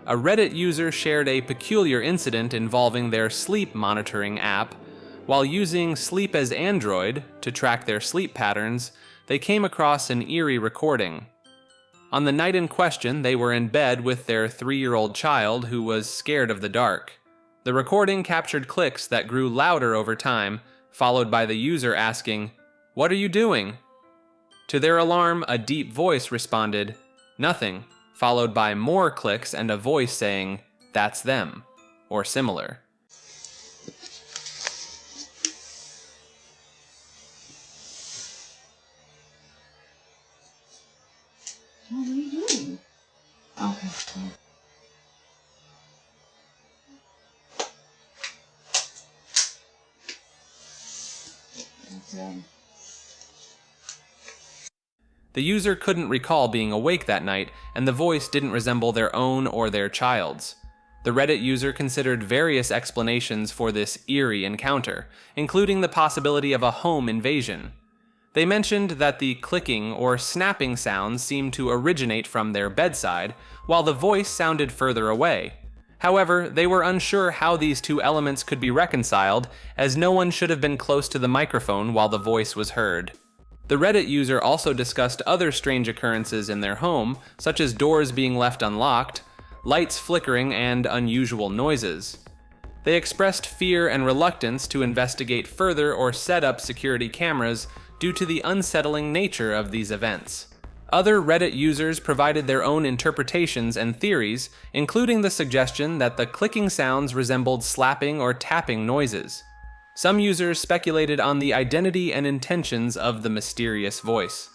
a Reddit user shared a peculiar incident involving their sleep monitoring app. While using Sleep as Android to track their sleep patterns, they came across an eerie recording. On the night in question, they were in bed with their 3-year-old child who was scared of the dark. The recording captured clicks that grew louder over time, followed by the user asking, "What are you doing?" To their alarm, a deep voice responded, "Nothing," followed by more clicks and a voice saying, "That's them," or similar. What are you doing? Okay. The user couldn't recall being awake that night, and the voice didn't resemble their own or their child's. The Reddit user considered various explanations for this eerie encounter, including the possibility of a home invasion. They mentioned that the clicking or snapping sounds seemed to originate from their bedside, while the voice sounded further away. However, they were unsure how these two elements could be reconciled, as no one should have been close to the microphone while the voice was heard. The Reddit user also discussed other strange occurrences in their home, such as doors being left unlocked, lights flickering, and unusual noises. They expressed fear and reluctance to investigate further or set up security cameras due to the unsettling nature of these events. Other Reddit users provided their own interpretations and theories, including the suggestion that the clicking sounds resembled slapping or tapping noises. Some users speculated on the identity and intentions of the mysterious voice.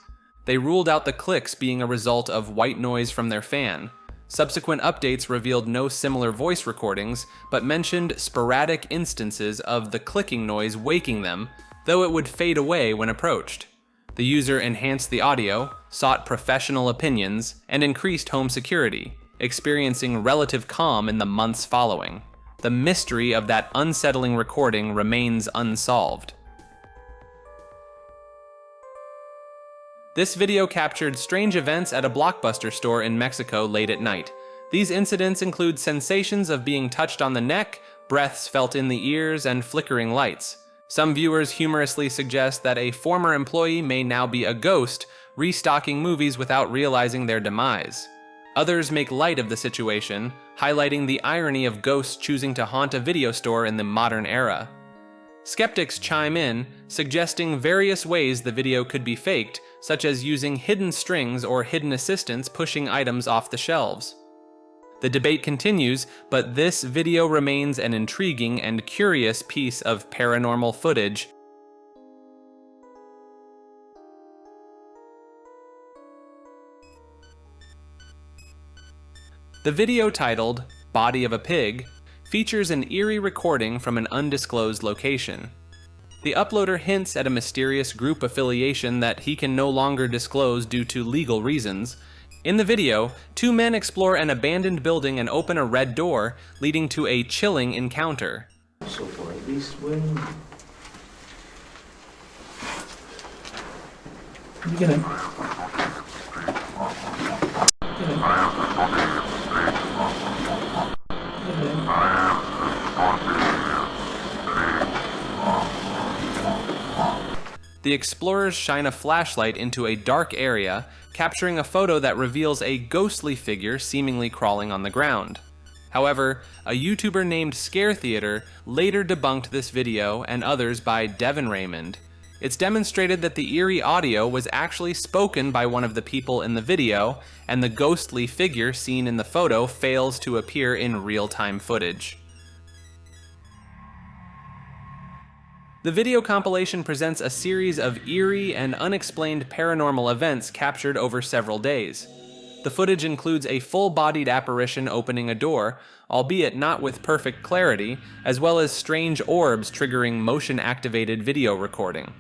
They ruled out the clicks being a result of white noise from their fan. Subsequent updates revealed no similar voice recordings, but mentioned sporadic instances of the clicking noise waking them, though it would fade away when approached. The user enhanced the audio, sought professional opinions, and increased home security, experiencing relative calm in the months following. The mystery of that unsettling recording remains unsolved. This video captured strange events at a Blockbuster store in Mexico late at night. These incidents include sensations of being touched on the neck, breaths felt in the ears, and flickering lights. Some viewers humorously suggest that a former employee may now be a ghost, restocking movies without realizing their demise. Others make light of the situation, highlighting the irony of ghosts choosing to haunt a video store in the modern era. Skeptics chime in, suggesting various ways the video could be faked, such as using hidden strings or hidden assistants pushing items off the shelves. The debate continues, but this video remains an intriguing and curious piece of paranormal footage. The video, titled "Body of a Pig," features an eerie recording from an undisclosed location. The uploader hints at a mysterious group affiliation that he can no longer disclose due to legal reasons. In the video, two men explore an abandoned building and open a red door, leading to a chilling encounter. So far, at least when... Get in. Get in. Get in. The explorers shine a flashlight into a dark area, capturing a photo that reveals a ghostly figure seemingly crawling on the ground. However, a YouTuber named Scare Theater later debunked this video and others by Devin Raymond. It's demonstrated that the eerie audio was actually spoken by one of the people in the video, and the ghostly figure seen in the photo fails to appear in real-time footage. The video compilation presents a series of eerie and unexplained paranormal events captured over several days. The footage includes a full-bodied apparition opening a door, albeit not with perfect clarity, as well as strange orbs triggering motion-activated video recording.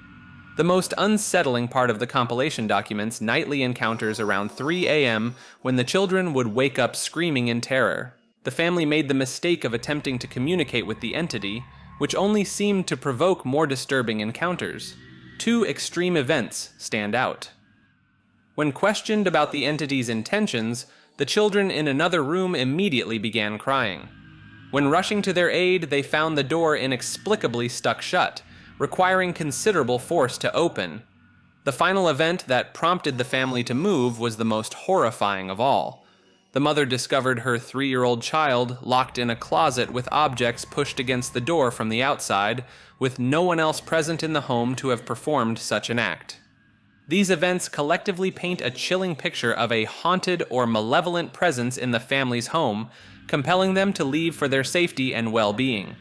The most unsettling part of the compilation documents nightly encounters around 3 a.m. when the children would wake up screaming in terror. The family made the mistake of attempting to communicate with the entity, which only seemed to provoke more disturbing encounters. Two extreme events stand out. When questioned about the entity's intentions, The children in another room immediately began crying. When rushing to their aid, they found the door inexplicably stuck shut, requiring considerable force to open. The final event that prompted the family to move was the most horrifying of all. The mother discovered her 3-year-old child locked in a closet with objects pushed against the door from the outside, with no one else present in the home to have performed such an act. These events collectively paint a chilling picture of a haunted or malevolent presence in the family's home, compelling them to leave for their safety and well-being.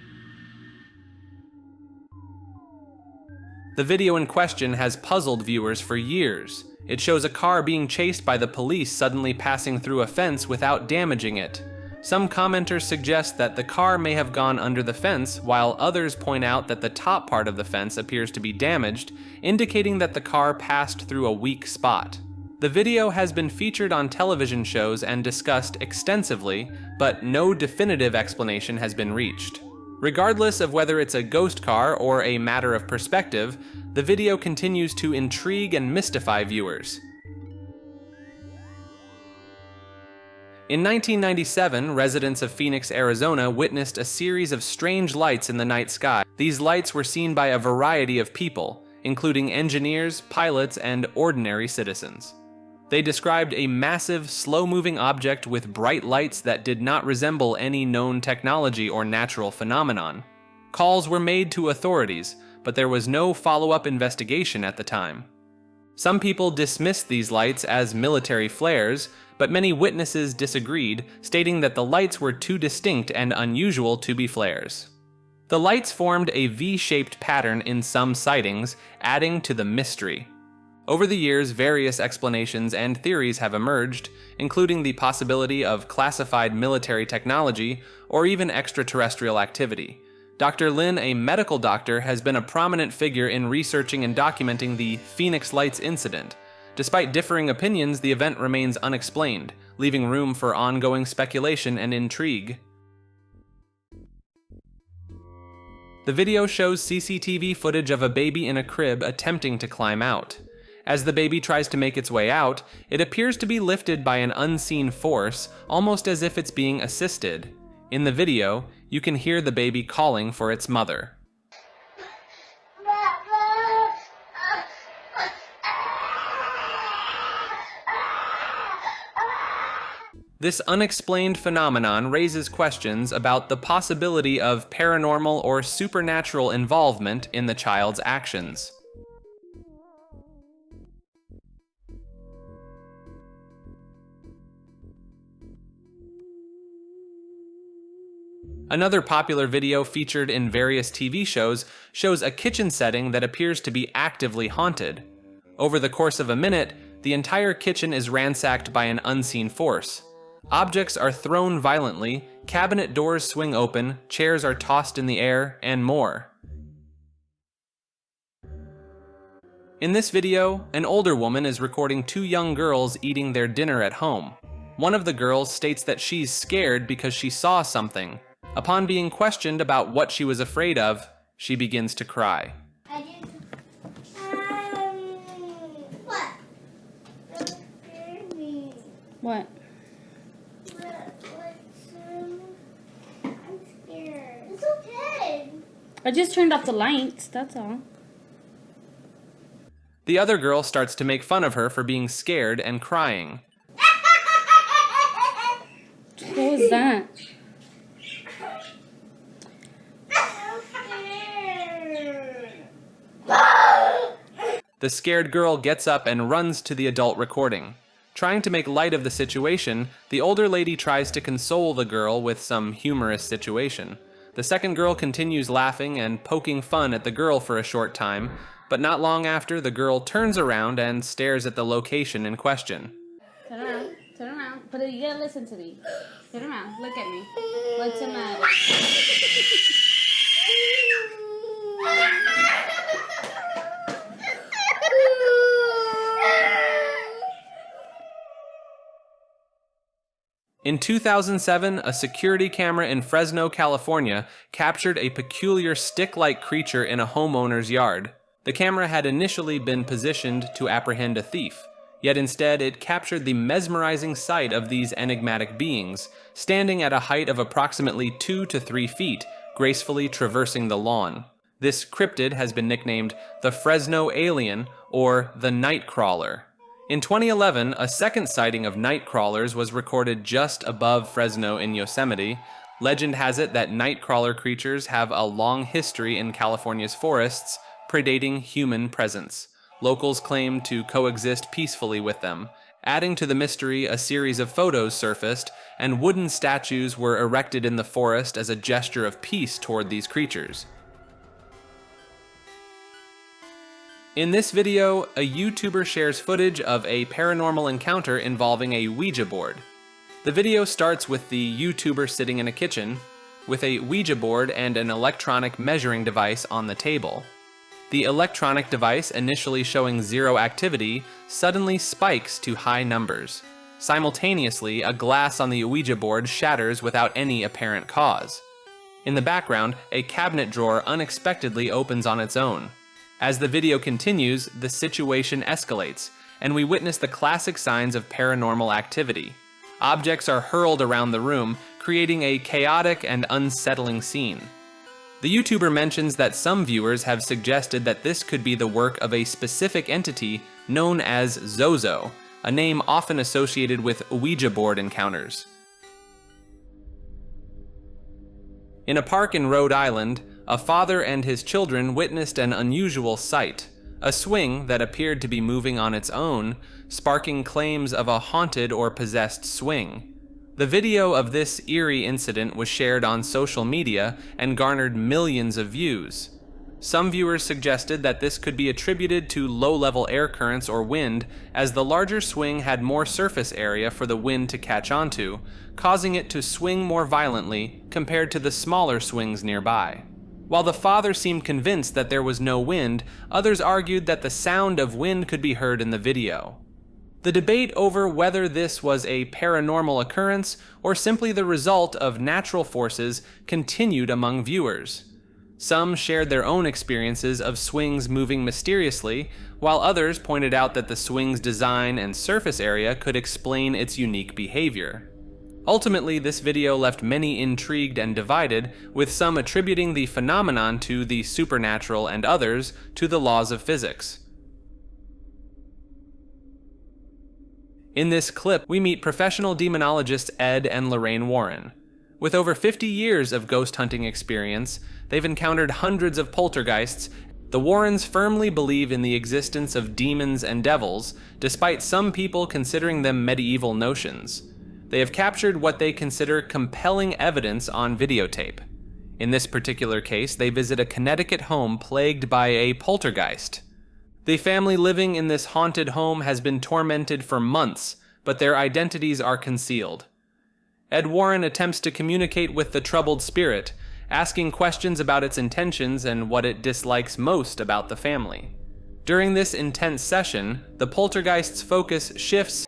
The video in question has puzzled viewers for years. It shows a car being chased by the police suddenly passing through a fence without damaging it. Some commenters suggest that the car may have gone under the fence, while others point out that the top part of the fence appears to be damaged, indicating that the car passed through a weak spot. The video has been featured on television shows and discussed extensively, but no definitive explanation has been reached. Regardless of whether it's a ghost car or a matter of perspective, the video continues to intrigue and mystify viewers. In 1997, residents of Phoenix, Arizona witnessed a series of strange lights in the night sky. These lights were seen by a variety of people, including engineers, pilots, and ordinary citizens. They described a massive, slow-moving object with bright lights that did not resemble any known technology or natural phenomenon. Calls were made to authorities, but there was no follow-up investigation at the time. Some people dismissed these lights as military flares, but many witnesses disagreed, stating that the lights were too distinct and unusual to be flares. The lights formed a V-shaped pattern in some sightings, adding to the mystery. Over the years, various explanations and theories have emerged, including the possibility of classified military technology or even extraterrestrial activity. Dr. Lin, a medical doctor, has been a prominent figure in researching and documenting the Phoenix Lights incident. Despite differing opinions, the event remains unexplained, leaving room for ongoing speculation and intrigue. The video shows CCTV footage of a baby in a crib attempting to climb out. As the baby tries to make its way out, it appears to be lifted by an unseen force, almost as if it's being assisted. In the video, you can hear the baby calling for its mother. This unexplained phenomenon raises questions about the possibility of paranormal or supernatural involvement in the child's actions. Another popular video featured in various TV shows shows a kitchen setting that appears to be actively haunted. Over the course of a minute, the entire kitchen is ransacked by an unseen force. Objects are thrown violently, cabinet doors swing open, chairs are tossed in the air, and more. In this video, an older woman is recording 2 young girls eating their dinner at home. One of the girls states that she's scared because she saw something. Upon being questioned about what she was afraid of, she begins to cry. What? What? I'm scared. It's okay. I just turned off the lights, that's all. The other girl starts to make fun of her for being scared and crying. What was that? The scared girl gets up and runs to the adult recording. Trying to make light of the situation, the older lady tries to console the girl with some humorous situation. The second girl continues laughing and poking fun at the girl for a short time, but not long after, the girl turns around and stares at the location in question. Turn around. But you gotta listen to me. Turn around, look at me. What's the matter? In 2007, a security camera in Fresno, California, captured a peculiar stick-like creature in a homeowner's yard. The camera had initially been positioned to apprehend a thief. Yet instead, it captured the mesmerizing sight of these enigmatic beings, standing at a height of approximately 2 to 3 feet, gracefully traversing the lawn. This cryptid has been nicknamed the Fresno Alien or the Nightcrawler. In 2011, a second sighting of night crawlers was recorded just above Fresno in Yosemite. Legend has it that nightcrawler creatures have a long history in California's forests, predating human presence. Locals claim to coexist peacefully with them. Adding to the mystery, a series of photos surfaced, and wooden statues were erected in the forest as a gesture of peace toward these creatures. In this video, a YouTuber shares footage of a paranormal encounter involving a Ouija board. The video starts with the YouTuber sitting in a kitchen, with a Ouija board and an electronic measuring device on the table. The electronic device, initially showing 0 activity, suddenly spikes to high numbers. Simultaneously, a glass on the Ouija board shatters without any apparent cause. In the background, a cabinet drawer unexpectedly opens on its own. As the video continues, the situation escalates, and we witness the classic signs of paranormal activity. Objects are hurled around the room, creating a chaotic and unsettling scene. The YouTuber mentions that some viewers have suggested that this could be the work of a specific entity known as Zozo, a name often associated with Ouija board encounters. In a park in Rhode Island, a father and his children witnessed an unusual sight, a swing that appeared to be moving on its own, sparking claims of a haunted or possessed swing. The video of this eerie incident was shared on social media and garnered millions of views. Some viewers suggested that this could be attributed to low-level air currents or wind, as the larger swing had more surface area for the wind to catch onto, causing it to swing more violently compared to the smaller swings nearby. While the father seemed convinced that there was no wind, others argued that the sound of wind could be heard in the video. The debate over whether this was a paranormal occurrence or simply the result of natural forces continued among viewers. Some shared their own experiences of swings moving mysteriously, while others pointed out that the swing's design and surface area could explain its unique behavior. Ultimately, this video left many intrigued and divided, with some attributing the phenomenon to the supernatural and others to the laws of physics. In this clip, we meet professional demonologists Ed and Lorraine Warren. With over 50 years of ghost hunting experience, they've encountered hundreds of poltergeists. The Warrens firmly believe in the existence of demons and devils, despite some people considering them medieval notions. They have captured what they consider compelling evidence on videotape. In this particular case, they visit a Connecticut home plagued by a poltergeist. The family living in this haunted home has been tormented for months, but their identities are concealed. Ed Warren attempts to communicate with the troubled spirit, asking questions about its intentions and what it dislikes most about the family. During this intense session, the poltergeist's focus shifts.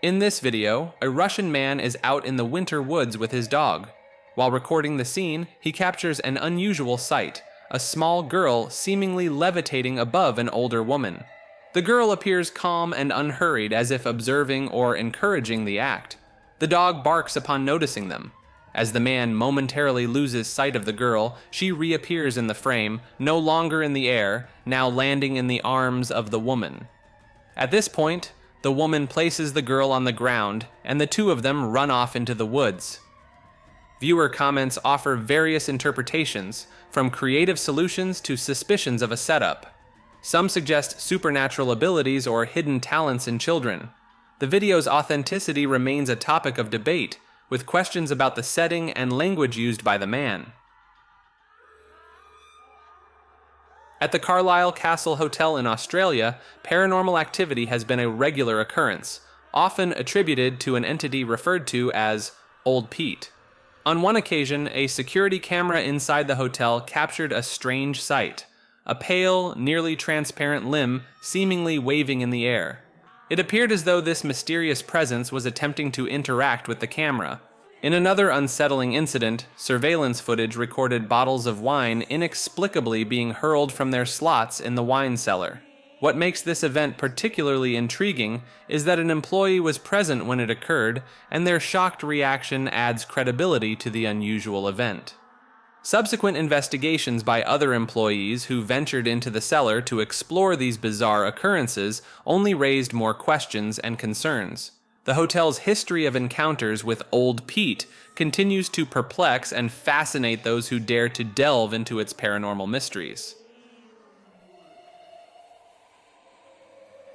In this video, a Russian man is out in the winter woods with his dog. While recording the scene, he captures an unusual sight, a small girl seemingly levitating above an older woman. The girl appears calm and unhurried, as if observing or encouraging the act. The dog barks upon noticing them. As the man momentarily loses sight of the girl, she reappears in the frame, no longer in the air, now landing in the arms of the woman. At this point, the woman places the girl on the ground, and the two of them run off into the woods. Viewer comments offer various interpretations, from creative solutions to suspicions of a setup. Some suggest supernatural abilities or hidden talents in children. The video's authenticity remains a topic of debate, with questions about the setting and language used by the man. At the Carlisle Castle Hotel in Australia, paranormal activity has been a regular occurrence, often attributed to an entity referred to as Old Pete. On one occasion, a security camera inside the hotel captured a strange sight, a pale, nearly transparent limb seemingly waving in the air. It appeared as though this mysterious presence was attempting to interact with the camera. In another unsettling incident, surveillance footage recorded bottles of wine inexplicably being hurled from their slots in the wine cellar. What makes this event particularly intriguing is that an employee was present when it occurred, and their shocked reaction adds credibility to the unusual event. Subsequent investigations by other employees who ventured into the cellar to explore these bizarre occurrences only raised more questions and concerns. The hotel's history of encounters with Old Pete continues to perplex and fascinate those who dare to delve into its paranormal mysteries.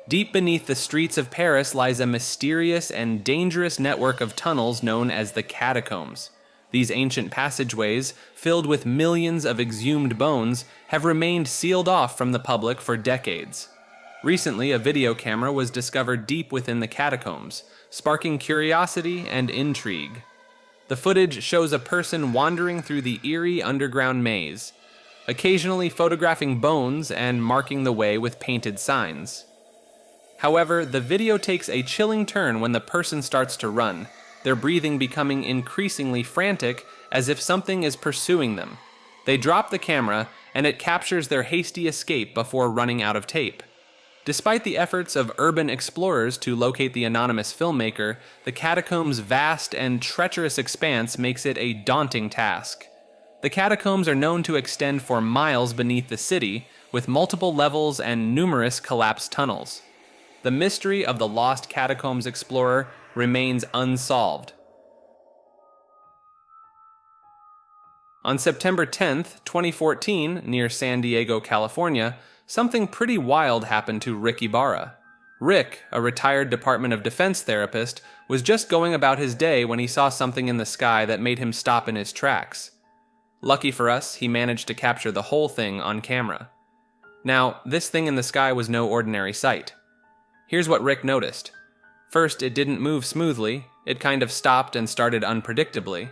Deep beneath the streets of Paris lies a mysterious and dangerous network of tunnels known as the catacombs. These ancient passageways, filled with millions of exhumed bones, have remained sealed off from the public for decades. Recently, a video camera was discovered deep within the catacombs, sparking curiosity and intrigue. The footage shows a person wandering through the eerie underground maze, occasionally photographing bones and marking the way with painted signs. However, the video takes a chilling turn when the person starts to run, their breathing becoming increasingly frantic as if something is pursuing them. They drop the camera, and it captures their hasty escape before running out of tape. Despite the efforts of urban explorers to locate the anonymous filmmaker, the catacombs' vast and treacherous expanse makes it a daunting task. The catacombs are known to extend for miles beneath the city, with multiple levels and numerous collapsed tunnels. The mystery of the lost catacombs explorer remains unsolved. On September 10th, 2014, near San Diego, California, something pretty wild happened to Rick Ibarra. Rick, a retired Department of Defense therapist, was just going about his day when he saw something in the sky that made him stop in his tracks. Lucky for us, he managed to capture the whole thing on camera. Now, this thing in the sky was no ordinary sight. Here's what Rick noticed. First, it didn't move smoothly, it kind of stopped and started unpredictably.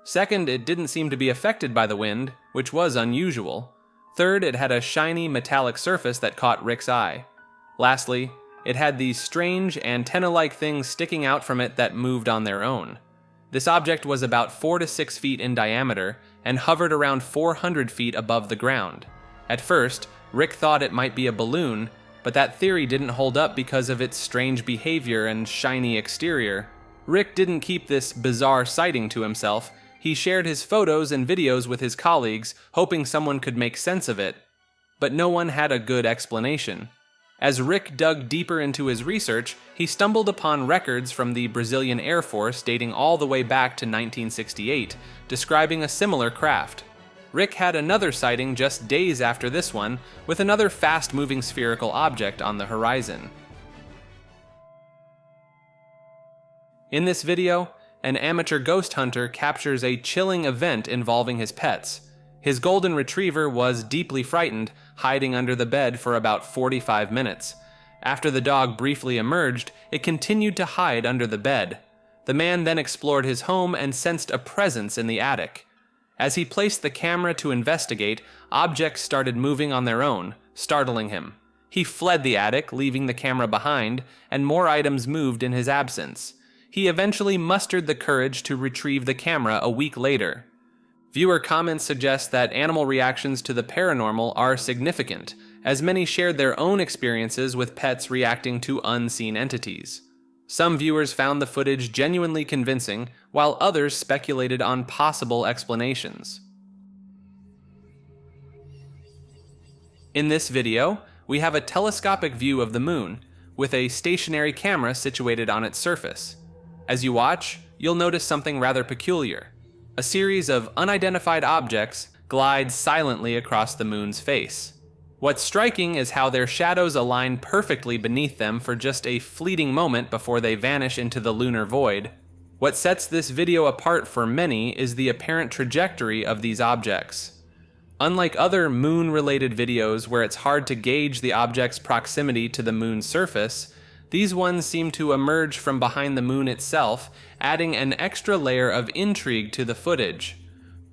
Second, it didn't seem to be affected by the wind, which was unusual. Third, it had a shiny metallic surface that caught Rick's eye. Lastly, it had these strange antenna-like things sticking out from it that moved on their own. This object was about 4 to 6 feet in diameter and hovered around 400 feet above the ground. At first, Rick thought it might be a balloon, but that theory didn't hold up because of its strange behavior and shiny exterior. Rick didn't keep this bizarre sighting to himself. He shared his photos and videos with his colleagues, hoping someone could make sense of it. But no one had a good explanation. As Rick dug deeper into his research, he stumbled upon records from the Brazilian Air Force dating all the way back to 1968, describing a similar craft. Rick had another sighting just days after this one, with another fast-moving spherical object on the horizon. In this video, an amateur ghost hunter captures a chilling event involving his pets. His golden retriever was deeply frightened, hiding under the bed for about 45 minutes. After the dog briefly emerged, it continued to hide under the bed. The man then explored his home and sensed a presence in the attic. As he placed the camera to investigate, objects started moving on their own, startling him. He fled the attic, leaving the camera behind, and more items moved in his absence. He eventually mustered the courage to retrieve the camera a week later. Viewer comments suggest that animal reactions to the paranormal are significant, as many shared their own experiences with pets reacting to unseen entities. Some viewers found the footage genuinely convincing, while others speculated on possible explanations. In this video, we have a telescopic view of the moon, with a stationary camera situated on its surface. As you watch, you'll notice something rather peculiar. A series of unidentified objects glide silently across the moon's face. What's striking is how their shadows align perfectly beneath them for just a fleeting moment before they vanish into the lunar void. What sets this video apart for many is the apparent trajectory of these objects. Unlike other moon-related videos where it's hard to gauge the object's proximity to the moon's surface, these ones seem to emerge from behind the moon itself, adding an extra layer of intrigue to the footage.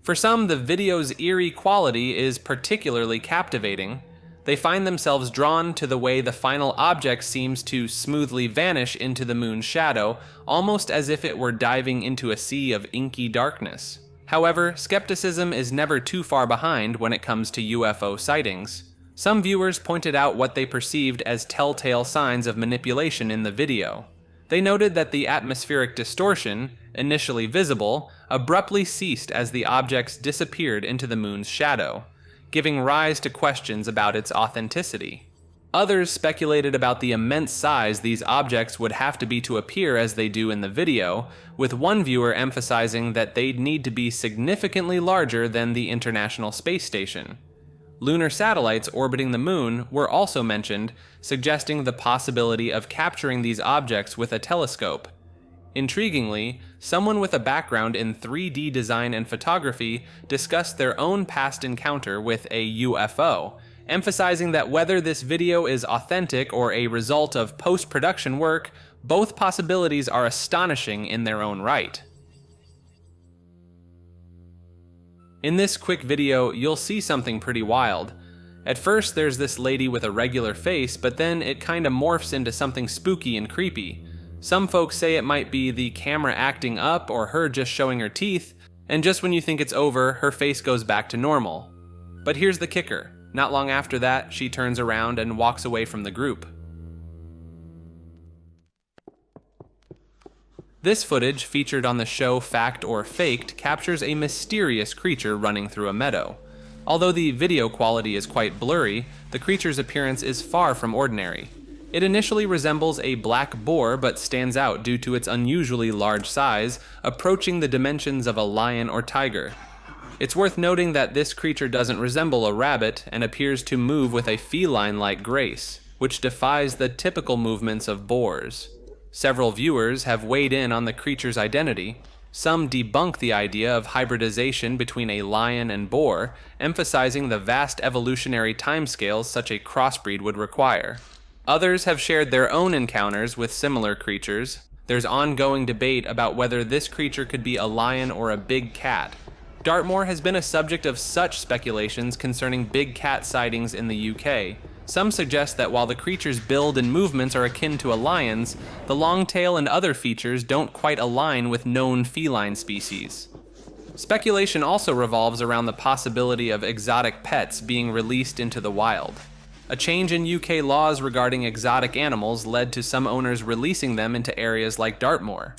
For some, the video's eerie quality is particularly captivating. They find themselves drawn to the way the final object seems to smoothly vanish into the moon's shadow, almost as if it were diving into a sea of inky darkness. However, skepticism is never too far behind when it comes to UFO sightings. Some viewers pointed out what they perceived as telltale signs of manipulation in the video. They noted that the atmospheric distortion, initially visible, abruptly ceased as the objects disappeared into the moon's shadow, giving rise to questions about its authenticity. Others speculated about the immense size these objects would have to be to appear as they do in the video, with one viewer emphasizing that they'd need to be significantly larger than the International Space Station. Lunar satellites orbiting the moon were also mentioned, suggesting the possibility of capturing these objects with a telescope. Intriguingly, someone with a background in 3D design and photography discussed their own past encounter with a UFO, emphasizing that whether this video is authentic or a result of post-production work, both possibilities are astonishing in their own right. In this quick video, you'll see something pretty wild. At first, there's this lady with a regular face, but then it kinda morphs into something spooky and creepy. Some folks say it might be the camera acting up or her just showing her teeth, and just when you think it's over, her face goes back to normal. But here's the kicker. Not long after that, she turns around and walks away from the group. This footage, featured on the show Fact or Faked, captures a mysterious creature running through a meadow. Although the video quality is quite blurry, the creature's appearance is far from ordinary. It initially resembles a black boar, but stands out due to its unusually large size, approaching the dimensions of a lion or tiger. It's worth noting that this creature doesn't resemble a rabbit and appears to move with a feline-like grace, which defies the typical movements of boars. Several viewers have weighed in on the creature's identity. Some debunk the idea of hybridization between a lion and boar, emphasizing the vast evolutionary timescales such a crossbreed would require. Others have shared their own encounters with similar creatures. There's ongoing debate about whether this creature could be a lion or a big cat. Dartmoor has been a subject of such speculations concerning big cat sightings in the UK. Some suggest that while the creature's build and movements are akin to a lion's, the long tail and other features don't quite align with known feline species. Speculation also revolves around the possibility of exotic pets being released into the wild. A change in UK laws regarding exotic animals led to some owners releasing them into areas like Dartmoor.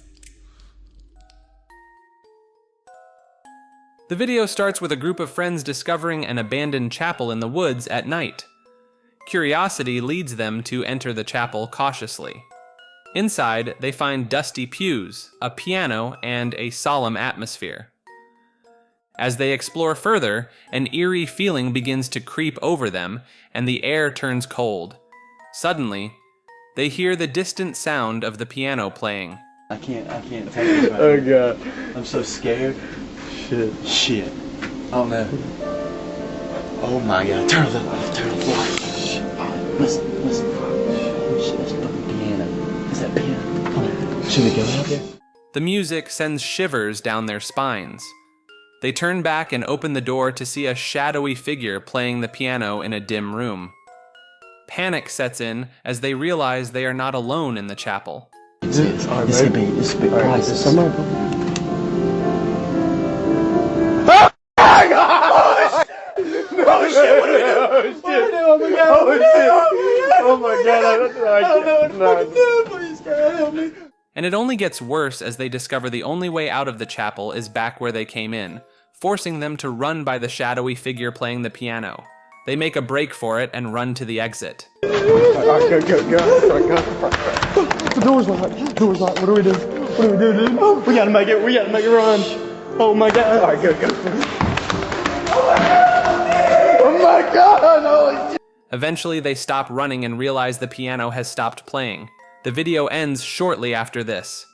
The video starts with a group of friends discovering an abandoned chapel in the woods at night. Curiosity leads them to enter the chapel cautiously. Inside, they find dusty pews, a piano, and a solemn atmosphere. As they explore further, an eerie feeling begins to creep over them, and the air turns cold. Suddenly, they hear the distant sound of the piano playing. I can't take this right Oh now. god. I'm so scared. Shit. Oh no. Oh my god. Turn the light. Listen. Shit, that's fucking piano. Is that piano? Come on. Should we go out there? The music sends shivers down their spines. They turn back and open the door to see a shadowy figure playing the piano in a dim room. Panic sets in as they realize they are not alone in the chapel. This could be priceless. Oh shit, what do we do? Oh my god. I don't know what to do. Please, God, help me. And it only gets worse as they discover the only way out of the chapel is back where they came in, forcing them to run by the shadowy figure playing the piano. They make a break for it and run to the exit. Go. The door's locked. What do we do? Dude? We gotta make it run. Oh my god. Alright, go. Oh my god, holy shit. Eventually, they stop running and realize the piano has stopped playing. The video ends shortly after this.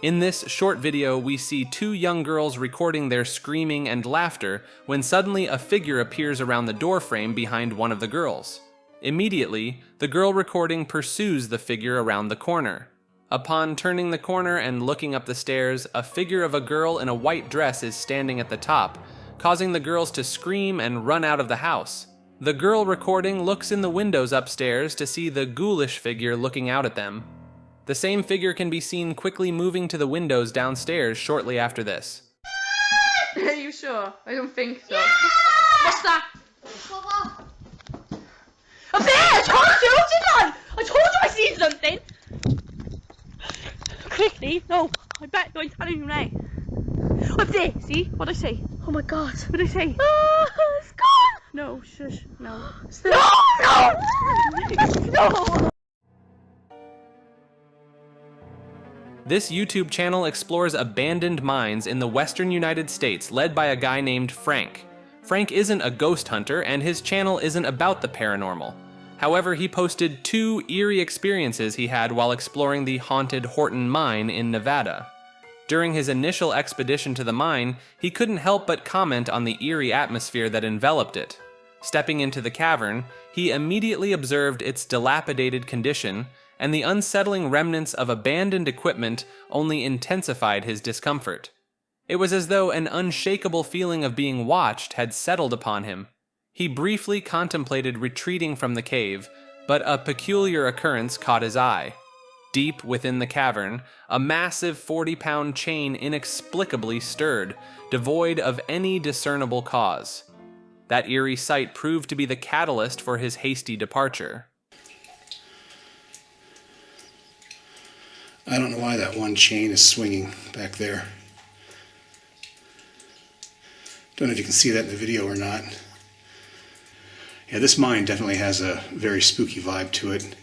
In this short video, we see two young girls recording their screaming and laughter when suddenly a figure appears around the doorframe behind one of the girls. Immediately, the girl recording pursues the figure around the corner. Upon turning the corner and looking up the stairs, a figure of a girl in a white dress is standing at the top, causing the girls to scream and run out of the house. The girl recording looks in the windows upstairs to see the ghoulish figure looking out at them. The same figure can be seen quickly moving to the windows downstairs shortly after this. Are you sure? I don't think so. What's that? Papa. Up there! I told you, didn't I? I told you I seen something! Quickly, no, I bet I'm telling you now. Up there, see? What'd I say? Oh my god. What'd I say? It's gone! No, shush, no. No! No! This YouTube channel explores abandoned mines in the western United States led by a guy named Frank. Frank isn't a ghost hunter, and his channel isn't about the paranormal. However, he posted 2 eerie experiences he had while exploring the haunted Horton Mine in Nevada. During his initial expedition to the mine, he couldn't help but comment on the eerie atmosphere that enveloped it. Stepping into the cavern, he immediately observed its dilapidated condition, and the unsettling remnants of abandoned equipment only intensified his discomfort. It was as though an unshakable feeling of being watched had settled upon him. He briefly contemplated retreating from the cave, but a peculiar occurrence caught his eye. Deep within the cavern, a massive 40-pound chain inexplicably stirred, devoid of any discernible cause. That eerie sight proved to be the catalyst for his hasty departure. I don't know why that one chain is swinging back there. Don't know if you can see that in the video or not. Yeah, this mine definitely has a very spooky vibe to it.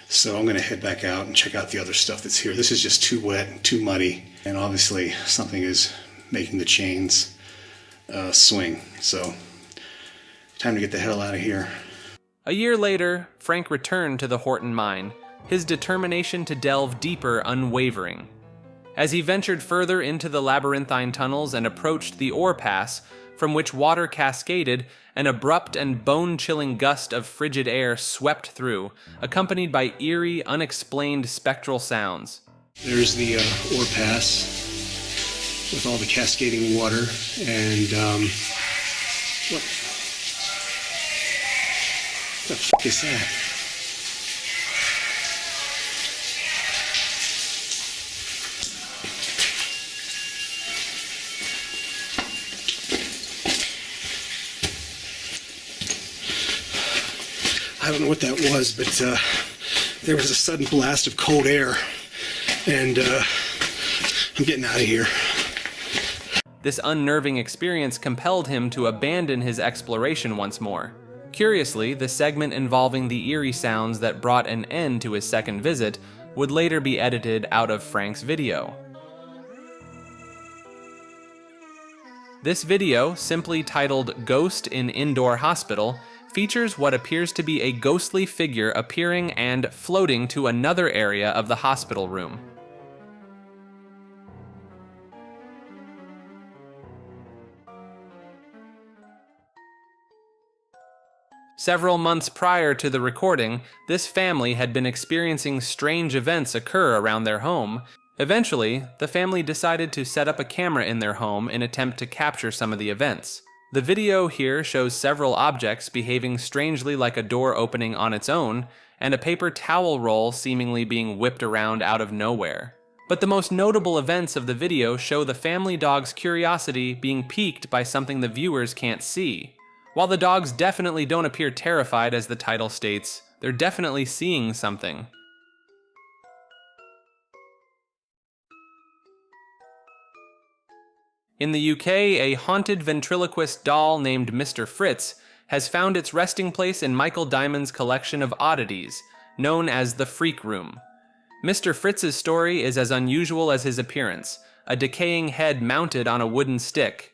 So I'm going to head back out and check out the other stuff that's here. This is just too wet and too muddy. And obviously something is making the chains swing. So time to get the hell out of here. A year later, Frank returned to the Horton Mine, his determination to delve deeper unwavering. As he ventured further into the labyrinthine tunnels and approached the ore pass, from which water cascaded, an abrupt and bone-chilling gust of frigid air swept through, accompanied by eerie, unexplained spectral sounds. There's the ore pass with all the cascading water, and what the fuck is that? I don't know what that was, but there was a sudden blast of cold air, and I'm getting out of here. This unnerving experience compelled him to abandon his exploration once more. Curiously, the segment involving the eerie sounds that brought an end to his second visit would later be edited out of Frank's video. This video, simply titled "Ghost in Indoor Hospital," features what appears to be a ghostly figure appearing and floating to another area of the hospital room. Several months prior to the recording, this family had been experiencing strange events occur around their home. Eventually, the family decided to set up a camera in their home in an attempt to capture some of the events. The video here shows several objects behaving strangely like a door opening on its own, and a paper towel roll seemingly being whipped around out of nowhere. But the most notable events of the video show the family dog's curiosity being piqued by something the viewers can't see. While the dogs definitely don't appear terrified as the title states, they're definitely seeing something. In the UK, a haunted ventriloquist doll named Mr. Fritz has found its resting place in Michael Diamond's collection of oddities, known as the Freak Room. Mr. Fritz's story is as unusual as his appearance, a decaying head mounted on a wooden stick.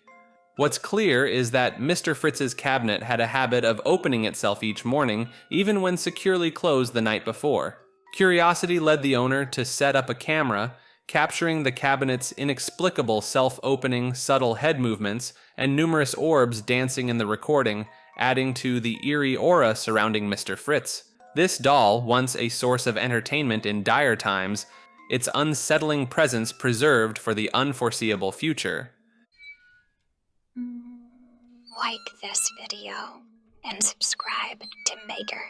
What's clear is that Mr. Fritz's cabinet had a habit of opening itself each morning, even when securely closed the night before. Curiosity led the owner to set up a camera, capturing the cabinet's inexplicable self-opening, subtle head movements and numerous orbs dancing in the recording, adding to the eerie aura surrounding Mr. Fritz. This doll, once a source of entertainment in dire times, its unsettling presence preserved for the unforeseeable future. Like this video and subscribe to Maker.